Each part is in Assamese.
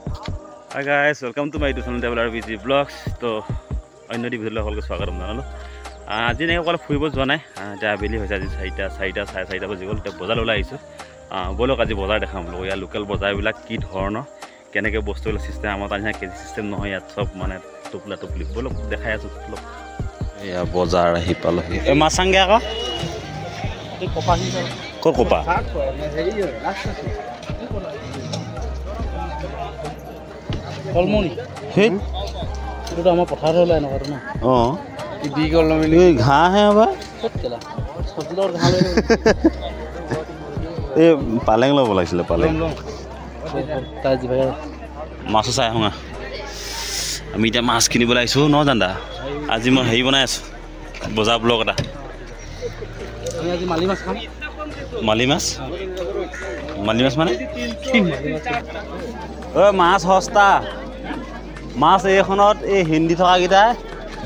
Hi guys, welcome to my YouTube channel Traveler VG Vlogs. তো অন্য এটি ভিডিঅ'লৈ সকলোকে স্বাগতম জনালোঁ। আজি এনেকৈ অকল ফুৰিব যোৱা নাই, এতিয়া আবেলি হৈছে, আজি 4:30 বাজি গ'ল। এতিয়া বজাৰ ওলাই আহিছোঁ। ব'লক আজি বজাৰ দেখাম বোলো, ইয়াৰ লোকেল বজাৰবিলাক কি ধৰণৰ, কেনেকৈ বস্তুবিলাক চিষ্টেম, আমাৰ তাৰ নিচিনা কেজি চিষ্টেম নহয়, ইয়াত চব মানে টোপলা টোপলি। ব'লক দেখাই আছোঁ ব'লক। এয়া বজাৰ আহি পালোহি। এই মাছ চাংগে আকৌ ক'ত কপা কলমনি সেই এইটো আমাৰ পথাৰত হ'লে এনেকুৱাটো ন অঁ দি গ'ল এই ঘাঁহে হ'ব ক'ত কেলা চব্জিলৰ ঘাঁহ লৈ এই পালেং ল'ব লাগিছিলে পালেং তাই জিভাই মাছো চাই আহোঁ আমি এতিয়া মাছ কিনিবলৈ আহিছোঁ ন জান্দা আজি মই হেৰি বনাই আছোঁ বজাৰ ব্লগ এটা আমি আজি মালি মাছ খাম মালি মাছ মানে ঐ মাছ সস্তা মাছ এইখনত এই হিন্দী থকাকেইটাই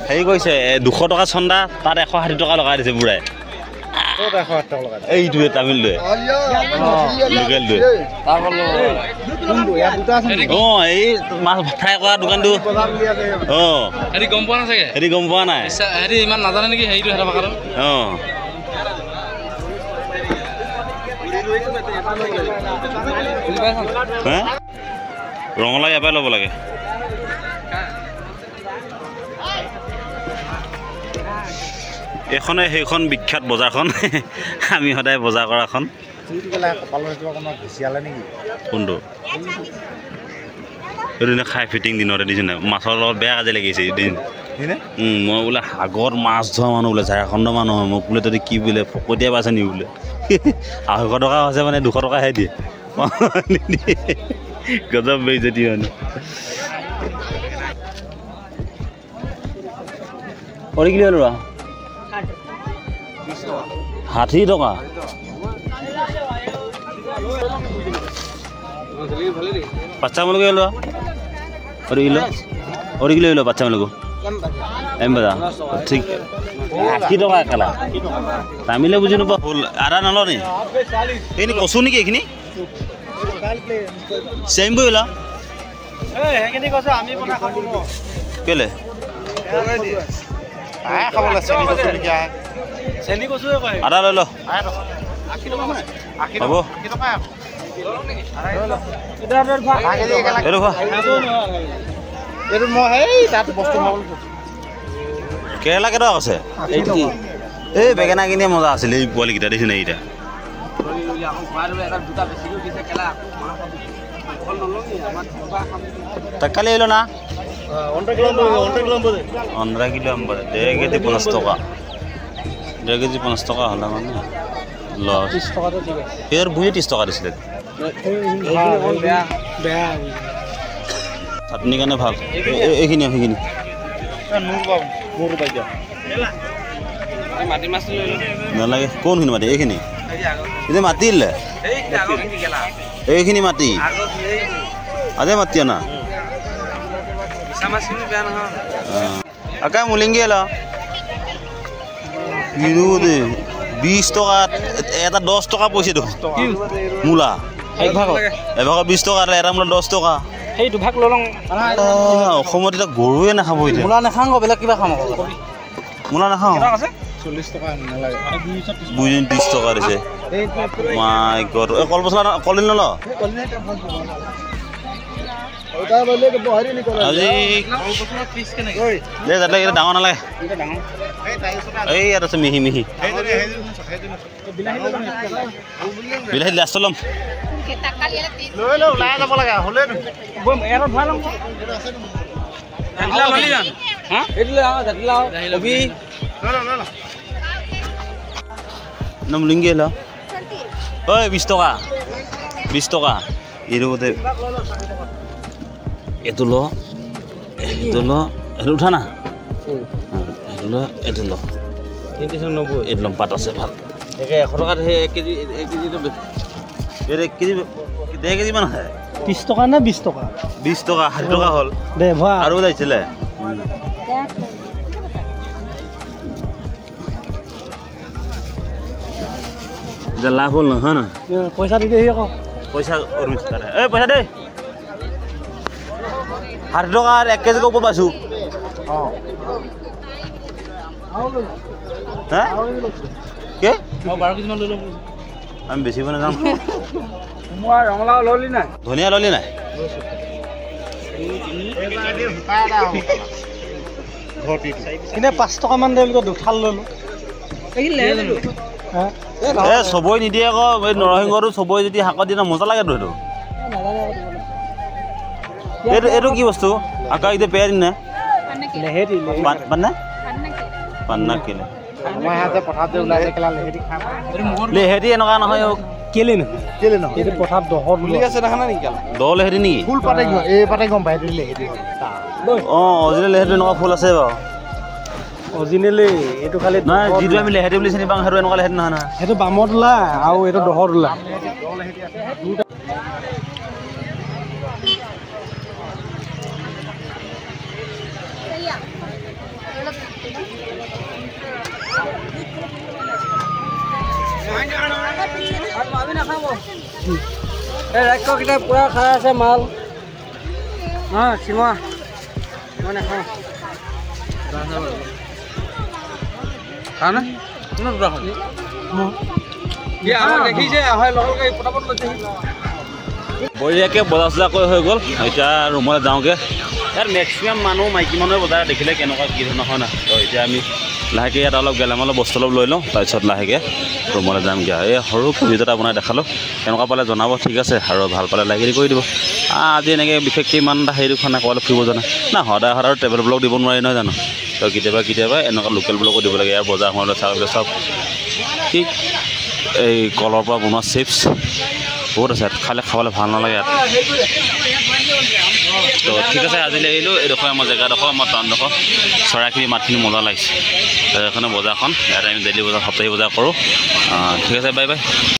হেৰি কৰিছে 200 টকা চন্দা তাত 160 টকা লগাই দিছে বুঢ়াই এইটোৱে তামিলটোৱে লোকেলটোৱে অঁ এই মাছ ফ্ৰাই কৰা দোকানটো অঁ হেৰি গম পোৱা নাই চাগে হেৰি গম পোৱা নাই হেৰি ইমান নাজানে নেকি হেৰিটো হেৰা ভাষাটো অঁ ৰঙালাও ইয়াৰ পৰাই ল'ব লাগে এইখনে সেইখন বিখ্যাত বজাৰখন আমি সদায় বজাৰ কৰাখন কোনটো এইটো খাই ফিটিং দিনতে দিছে নাই মাছৰ লগত বেয়া কাজি লাগিছে মই বোলে সাগৰত মাছ ধৰা মানুহ বোলে ঝাৰখণ্ড মানুহ হয় মোক বোলে তহঁতি কি বোলে ফকতীয়া পাইছে নি বোলে 250 টকা হৈছে মানে 200 টকাহে দিয়ে গজব বেইজ্জতি মানে কৰি কিলো লোৱা 60 টকা বাচ্চা মুলুকে লোৱা অৰি কিলো লোৱা বাচ্চা মুলুকো এমবাদা ঠিক 80 টকা খেলা তামিলে বুজি নোপোৱা ফুল আদা নলওঁ নি এইখিনি কচু নেকি এইখিনি চেম কৰিলা কেলে আদা লৈ ল হ'ব কেৰেলা কেইটকা আছে এই বেঙেনা কিনিয়ে মজা আছিলে এই পোৱালিকেইটা দেখিছে নাই এইকেইটা তকালি আহিল না 15 কিলো 1.5 কেজি 50 টকা 1.5 কেজি 50 টকা হ'লে মানে লছ 30 টকাটো ঠিক আছে এর বুঝে 30 টাকা দিছিলে চাটনি কাৰণে ভাল এইখিনি সেইখিনি মাটি মাছ লৈ নালাগে কোনখিনি মাটি এইখিনি এতিয়া মাটি দিলে এইখিনি মাটি আজে মাটি না আকা মুলিংগে লা 20 টকা এটা 10 টকা পইছে তো মূলা এভাগত 20 টকা এটা মূলা 10 টকা সেইটো ভাগ ললং অসমত এটা গৰুৱে নাখাব এতিয়া মূলা নাখাওঁ বেলেগ কিবা খাম মূলা নাখাওঁ 40 টকা নালাগে 30 টকা দিছে মাই গড এই কল পচলা কলিল নল আজি দে যাতে ডাঙৰ নালাগে এই ইয়াত আছে মিহি মিহি বিলাহী লাষ্ট ল'ম নাম লিংগে ল ঐ 20 টকা এইটো এইটো ল এইটো উঠা না এইটো ল 390 এইটো লম পাত আছে ভাল 100 টকাত 1 কেজি 1 কেজিটো 1 কেজি 1.5 কেজি মান হয় 30 টকা না 20 টকা 20 টকা 60 টকা হ'ল দে ভা আৰু যাইছিলে যা লাভ হ'ল নহয় না পইচা দি দে আকৌ পইচা অৰুণ এই পইচা দে 60 টকা 1 কেজিকৈ ওপৰত পাইছোঁ হা কি 12 কেজিমান লৈ ল'ম আমি বেছিব নাযাম মই ৰঙালাও ললি নাই ধনিয়া ললি নাই এনে 5 টকামান দে বুলি দুঠাল ল'লো চবই নিদিয়ে আকৌ এই নৰসিংহটো চবই যদি শাকত দিয়ে মজা লাগেতো এইটো এইটো কি বস্তু আকৌ এতিয়া পেয়াৰি নে পান্না কেলে লেহেতি এনেকুৱা নহয় কেলে নহয় এইটো পথাৰত দহত বুলি আছে দেখা নাই নেকি দহ লেহেতি নেকি ফুল পাতে এই পাতে গম পাই লেহেতি অঁ অৰিজিনেল লেহেতি এনেকুৱা ফুল আছে বাৰু অৰিজিনেলি এইটো খালি নাই যিটো আমি লেহেতি বুলি চিনি পাওঁ সেইটো এনেকুৱা লেহেতি নহয় নহয় সেইটো বামত ওলাই আৰু এইটো দহত ওলাই ৰাক্ষসকেইটা পুৰা খাই আছে মাল চিমা মই নাখাওঁ বঢ়িয়াকৈ বজাৰ চজাৰ কৰি হৈ গ'ল এতিয়া ৰুমলৈ যাওঁগৈ ইয়াত মেক্সিমাম মানুহ মাইকী মানুহে বজাৰ দেখিলে কেনেকুৱা কি ধৰণৰ হয় না তো এতিয়া আমি লাহেকৈ ইয়াত অলপ গেলামালৰ বস্তু অলপ লৈ লওঁ তাৰপিছত লাহেকৈ ৰুমলৈ যামগৈ এই সৰু ভিডিঅ' এটা আপোনাক দেখালোঁ কেনেকুৱা পালে জনাব ঠিক আছে আৰু ভাল পালে লাইক কৰি দিব আজি এনেকৈ বিশেষকৈ ইমান এটা হেৰি দুখন নাই ক'ৰবালৈ ফুৰিব জানে না সদায় সদায় ট্ৰেভেল ব্লগ দিব নোৱাৰি নহয় জানো তো কেতিয়াবা এনেকুৱা লোকেল ব্লগো দিব লাগে ইয়াৰ বজাৰ সময়লৈ চাবলৈ চব ঠিক এই কলৰ পৰা বনোৱা চিপছ বহুত আছে ইয়াত খাবলৈ ভাল নালাগে ইয়াত তো ঠিক আছে আজিলৈ আহিলোঁ এইডোখৰ আমাৰ জেগাডোখৰ আমাৰ টাউনডোখৰ চৰাইখিনি মাতখিনি মজা লাগিছে এইখনে বজাৰখন ইয়াত আমি ডেইলি বজাৰ সপ্তাহী বজাৰ কৰোঁ ঠিক আছে বাই বাই